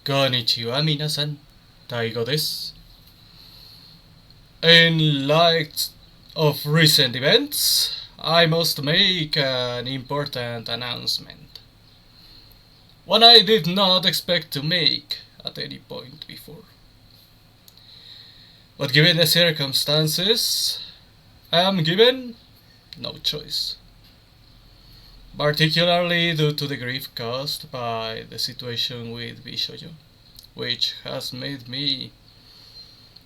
Konnichiwa minasan, Daigo desu. In light of recent events, I must make an important announcement. One I did not expect to make at any point before. But given the circumstances, I am given no choice. Particularly due to the grief caused by the situation with Bishoyo, which has made me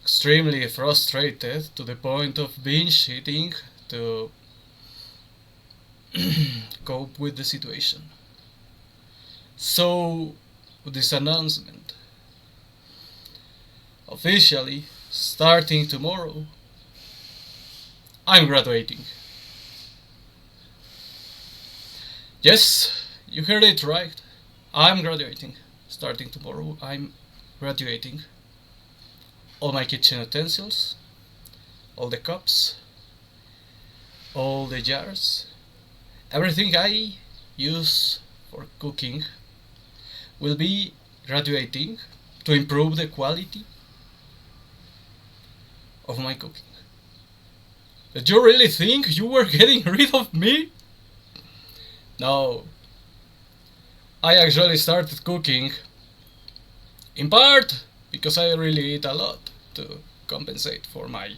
extremely frustrated to the point of binge eating to cope with the situation. So, this announcement. Officially, starting tomorrow, I'm graduating. Yes, you heard it right. I'm graduating. Starting tomorrow, I'm graduating. All my kitchen utensils, all the cups, all the jars, everything I use for cooking will be graduating to improve the quality of my cooking. Did you really think you were getting rid of me? No. I actually started cooking in part because I really eat a lot to compensate for my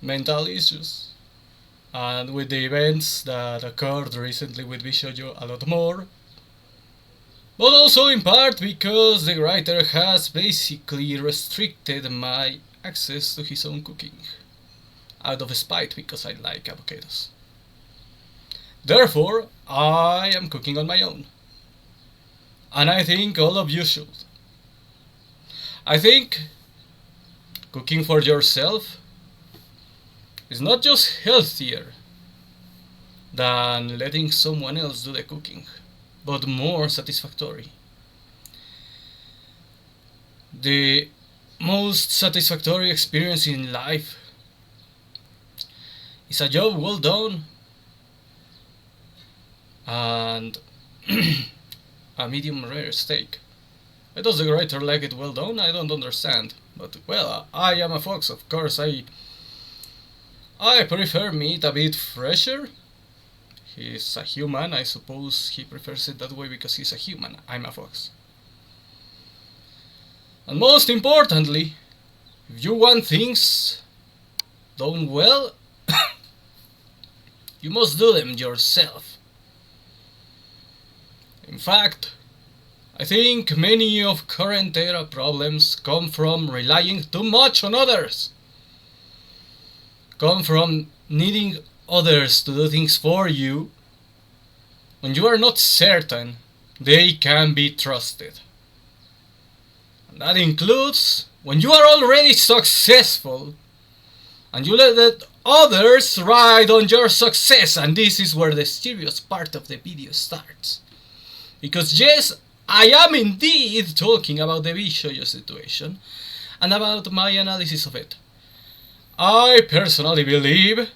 mental issues. And with the events that occurred recently with Bishoyo a lot more. But also in part because the writer has basically restricted my access to his own cooking. Out of spite because I like avocados. Therefore, I am cooking on my own. And I think all of you should. I think cooking for yourself is not just healthier than letting someone else do the cooking, but more satisfactory. The most satisfactory experience in life is a job well done and a medium rare steak. Why does the writer like it well done? I don't understand. But, well, I am a fox, of course. I prefer meat a bit fresher. He's a human, I suppose he prefers it that way because he's a human. I'm a fox. And most importantly, if you want things done well, you must do them yourself. In fact, I think many of current era problems come from relying too much on others. Come from needing others to do things for you when you are not certain they can be trusted. And that includes when you are already successful and you let others ride on your success, and this is where the serious part of the video starts. Because yes, I am indeed talking about the Bishoyo situation and about my analysis of it. I personally believe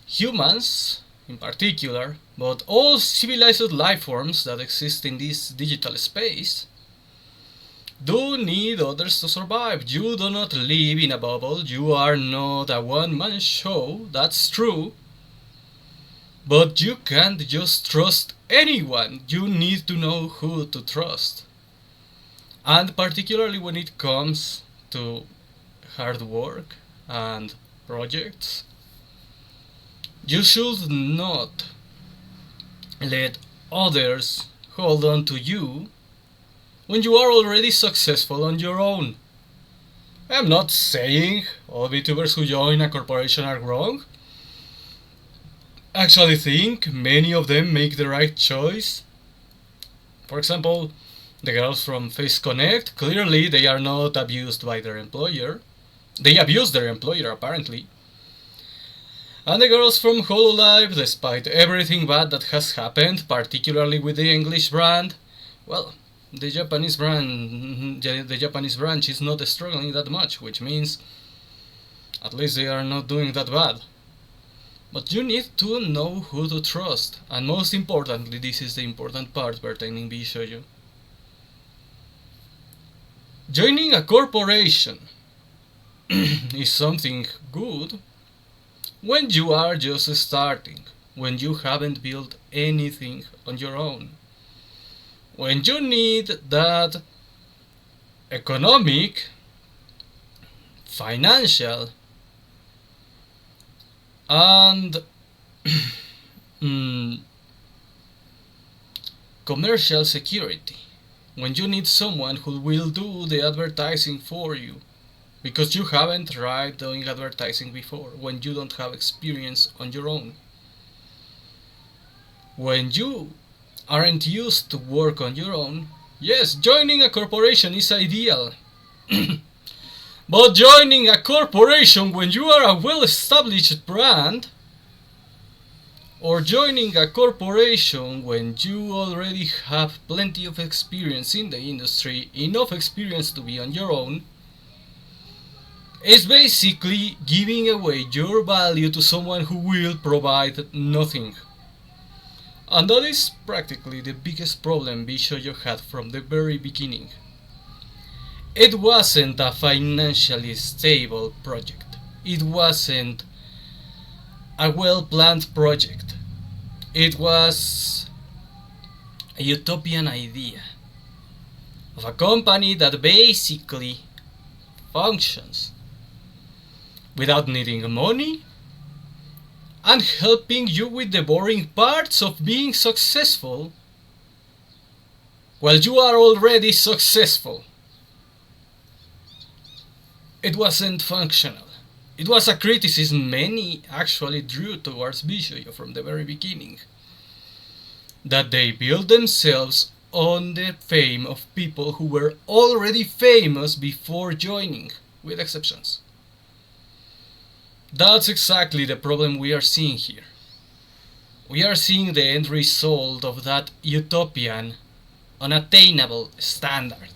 humans, in particular, but all civilized life forms that exist in this digital space, do need others to survive. You do not live in a bubble, you are not a one-man show, that's true. But you can't just trust anyone, you need to know who to trust. And particularly when it comes to hard work and projects, you should not let others hold on to you when you are already successful on your own. I'm not saying all VTubers who join a corporation are wrong. I actually think many of them make the right choice. For example, the girls from Face Connect, clearly they are not abused by their employer. They abuse their employer apparently. And the girls from Hololive, despite everything bad that has happened, particularly with the English brand, well, the Japanese branch is not struggling that much, which means at least they are not doing that bad. But you need to know who to trust, and most importantly, this is the important part pertaining Bishoyo. Joining a corporation is something good when you are just starting, when you haven't built anything on your own, when you need that economic, financial, and commercial security, when you need someone who will do the advertising for you, because you haven't tried doing advertising before, when you don't have experience on your own, when you aren't used to work on your own. Yes, joining a corporation is ideal. But joining a corporation when you are a well-established brand, or joining a corporation when you already have plenty of experience in the industry, enough experience to be on your own, is basically giving away your value to someone who will provide nothing. And that is practically the biggest problem Bishoyo had from the very beginning. It wasn't a financially stable project. It wasn't a well-planned project. It was a utopian idea of a company that basically functions without needing money and helping you with the boring parts of being successful while you are already successful. It wasn't functional. It was a criticism many actually drew towards Bishoyo from the very beginning, that they built themselves on the fame of people who were already famous before joining, with exceptions. That's exactly the problem we are seeing here. We are seeing the end result of that utopian, unattainable standard.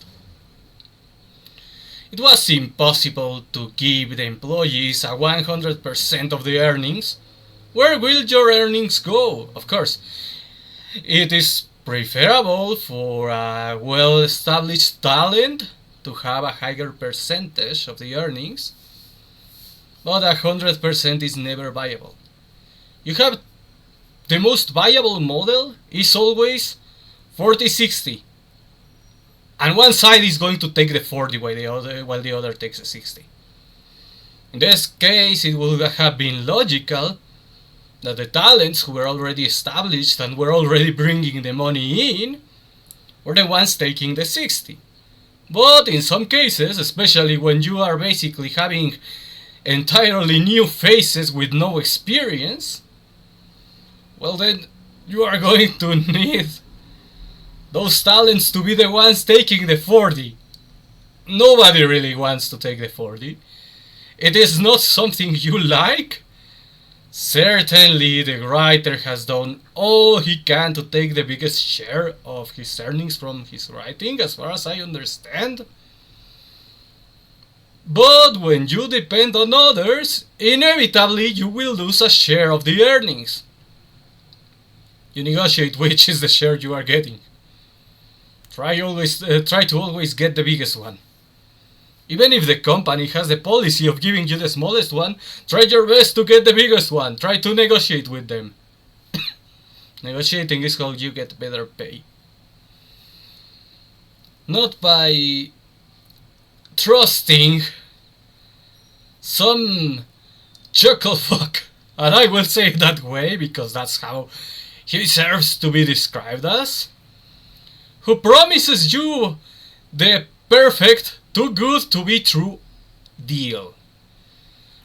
It was impossible to give the employees a 100% of the earnings. Where will your earnings go? Of course, it is preferable for a well-established talent to have a higher percentage of the earnings, but 100% is never viable. You have the most viable model is always 40-60. And one side is going to take the 40 while the other takes the 60. In this case, it would have been logical that the talents who were already established and were already bringing the money in were the ones taking the 60. But in some cases, especially when you are basically having entirely new faces with no experience, well then you are going to need those talents to be the ones taking the 40. Nobody really wants to take the 40. It is not something you like. Certainly the writer has done all he can to take the biggest share of his earnings from his writing, as far as I understand. But when you depend on others, inevitably you will lose a share of the earnings. You negotiate which is the share you are getting. Try to always get the biggest one. Even if the company has the policy of giving you the smallest one, try your best to get the biggest one. Try to negotiate with them. Negotiating is how you get better pay. Not by trusting some chucklefuck, and I will say it that way because that's how he deserves to be described as, who promises you the perfect, too good to be true deal.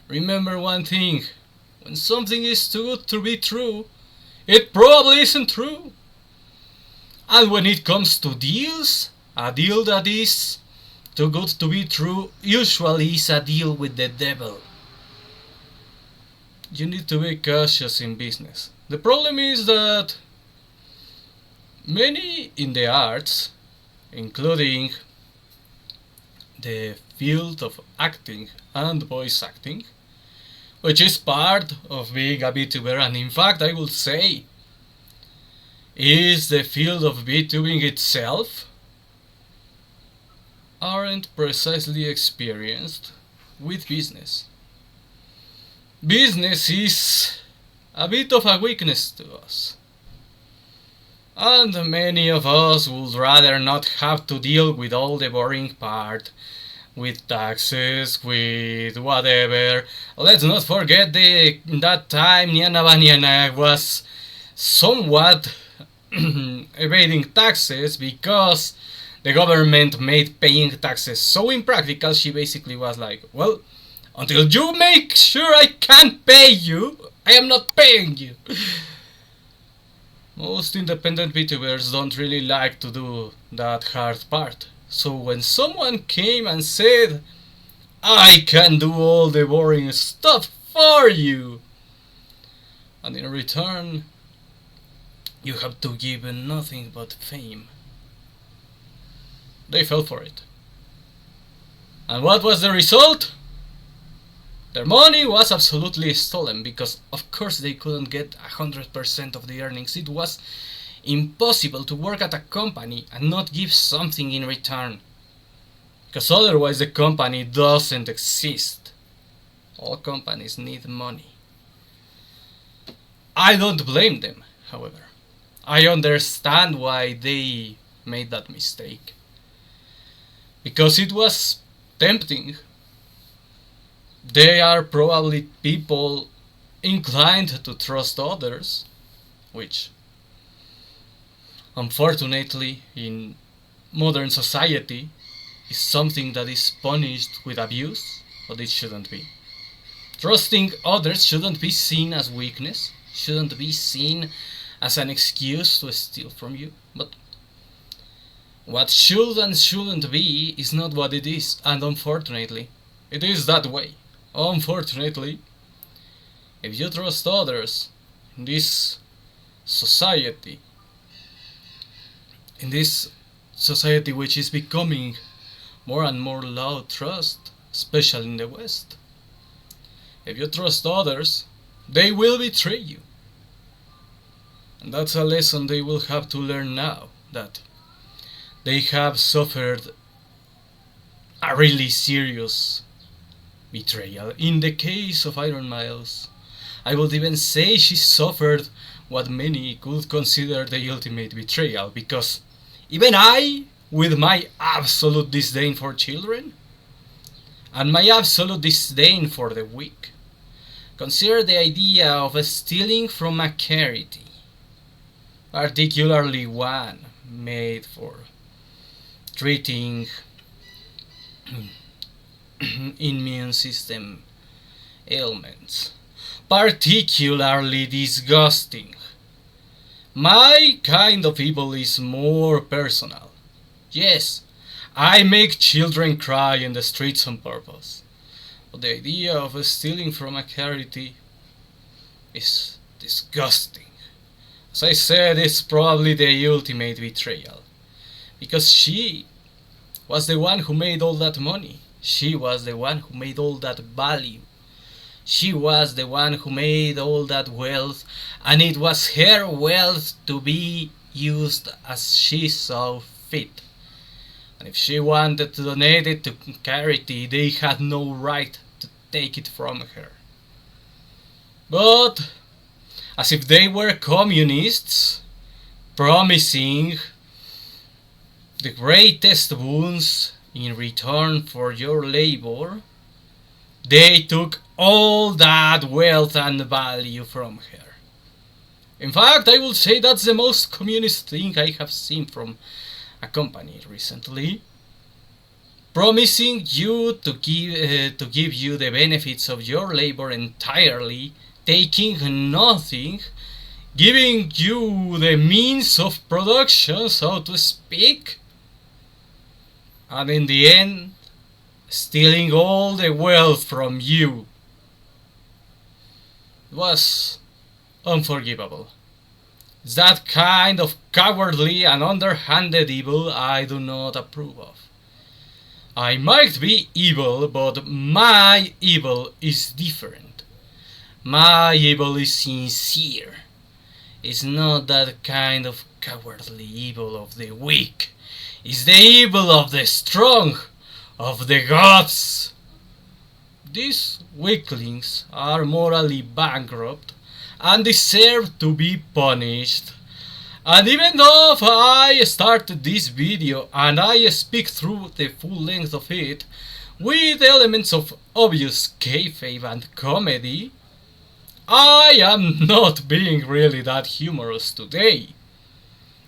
Remember one thing, when something is too good to be true, it probably isn't true. And when it comes to deals, a deal that is too good to be true usually is a deal with the devil. You need to be cautious in business. The problem is that many in the arts, including the field of acting and voice acting, which is part of being a VTuber, and in fact I would say is the field of VTubing itself, aren't precisely experienced with business. Business is a bit of a weakness to us. And many of us would rather not have to deal with all the boring part, with taxes, with whatever. Let's not forget that time Niana Baniana was somewhat evading taxes because the government made paying taxes so impractical. She basically was like, well, until you make sure I can't pay you, I am not paying you. Most independent VTubers don't really like to do that hard part. So when someone came and said, I can do all the boring stuff for you, and in return, you have to give nothing but fame, they fell for it. And what was the result? Their money was absolutely stolen because of course they couldn't get 100% of the earnings. It was impossible to work at a company and not give something in return, because otherwise the company doesn't exist. All companies need money. I don't blame them, however. I understand why they made that mistake, because it was tempting. They are probably people inclined to trust others, which unfortunately in modern society is something that is punished with abuse, but it shouldn't be. Trusting others shouldn't be seen as weakness, shouldn't be seen as an excuse to steal from you, but what should and shouldn't be is not what it is, and unfortunately, it is that way. Unfortunately, if you trust others in this society, which is becoming more and more low trust, especially in the West, if you trust others, they will betray you. And that's a lesson they will have to learn now, that they have suffered a really serious betrayal. In the case of Iron Miles, I would even say she suffered what many could consider the ultimate betrayal, because even I, with my absolute disdain for children, and my absolute disdain for the weak, consider the idea of stealing from a charity, particularly one made for treating immune system ailments, particularly disgusting. My kind of evil is more personal. Yes, I make children cry in the streets on purpose, but the idea of stealing from a charity is disgusting. As I said, it's probably the ultimate betrayal, because she was the one who made all that money. She was the one who made all that value. She was the one who made all that wealth, and it was her wealth to be used as she saw fit. And if she wanted to donate it to charity, they had no right to take it from her. But as if they were communists, promising the greatest boons in return for your labor, they took all that wealth and value from her. In fact, I would say that's the most communist thing I have seen from a company recently. Promising you to give you the benefits of your labor entirely, taking nothing, giving you the means of production, so to speak, and in the end, stealing all the wealth from you. It was unforgivable. It's that kind of cowardly and underhanded evil I do not approve of. I might be evil, but my evil is different. My evil is sincere. It's not that kind of cowardly evil of the weak. It's the evil of the strong, of the gods. These weaklings are morally bankrupt and deserve to be punished. And even though I started this video and I speak through the full length of it with elements of obvious kayfabe and comedy, I am not being really that humorous today.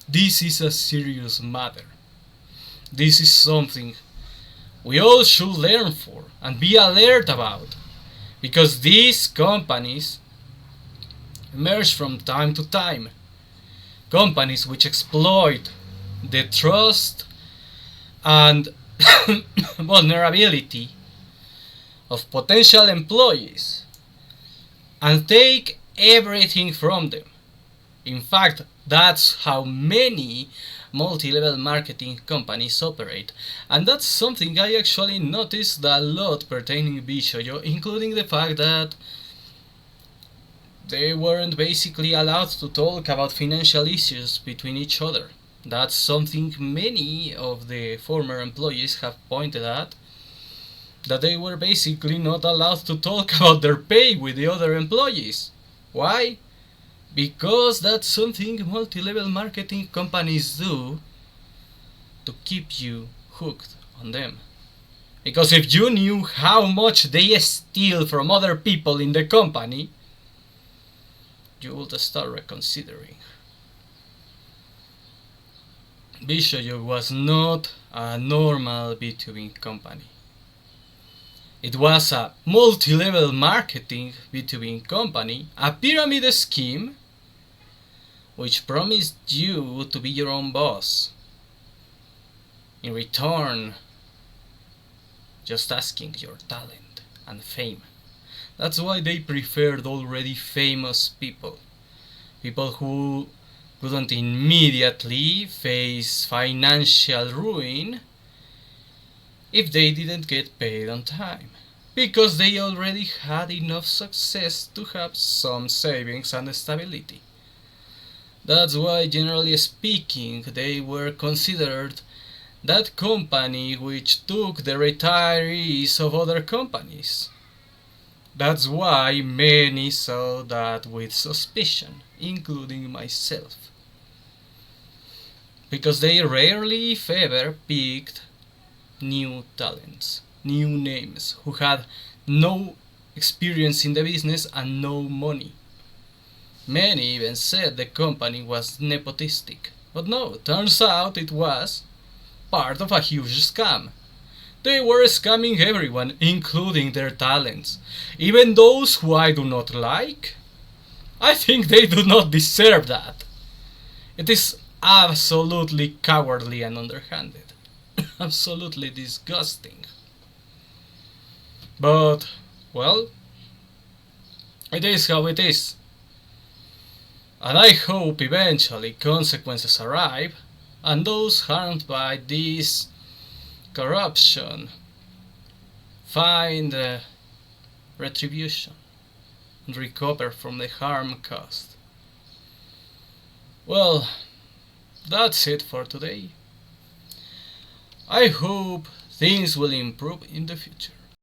This is a serious matter. This is something we all should learn for and be alert about, because these companies emerge from time to time. Companies which exploit the trust and vulnerability of potential employees and take everything from them. In fact, that's how many multi-level marketing companies operate, and that's something I actually noticed a lot pertaining Bishoyo, including the fact that they weren't basically allowed to talk about financial issues between each other. That's something many of the former employees have pointed at, that they were basically not allowed to talk about their pay with the other employees. Why? Because that's something multi-level marketing companies do to keep you hooked on them. Because if you knew how much they steal from other people in the company, you would start reconsidering. Bishoyo was not a normal B2B company. It was a multi-level marketing B2B company, a pyramid scheme which promised you to be your own boss. In return, just asking your talent and fame. That's why they preferred already famous people. People who couldn't immediately face financial ruin if they didn't get paid on time, because they already had enough success to have some savings and stability. That's why, generally speaking, they were considered that company which took the retirees of other companies. That's why many saw that with suspicion, including myself. Because they rarely, if ever, picked new talents, new names, who had no experience in the business and no money. Many even said the company was nepotistic, but no, turns out it was part of a huge scam. They were scamming everyone, including their talents, even those who I do not like. I think they do not deserve that. It is absolutely cowardly and underhanded. Absolutely disgusting. But, well, it is how it is. And I hope eventually consequences arrive, and those harmed by this corruption find retribution and recover from the harm caused. Well, that's it for today. I hope things will improve in the future.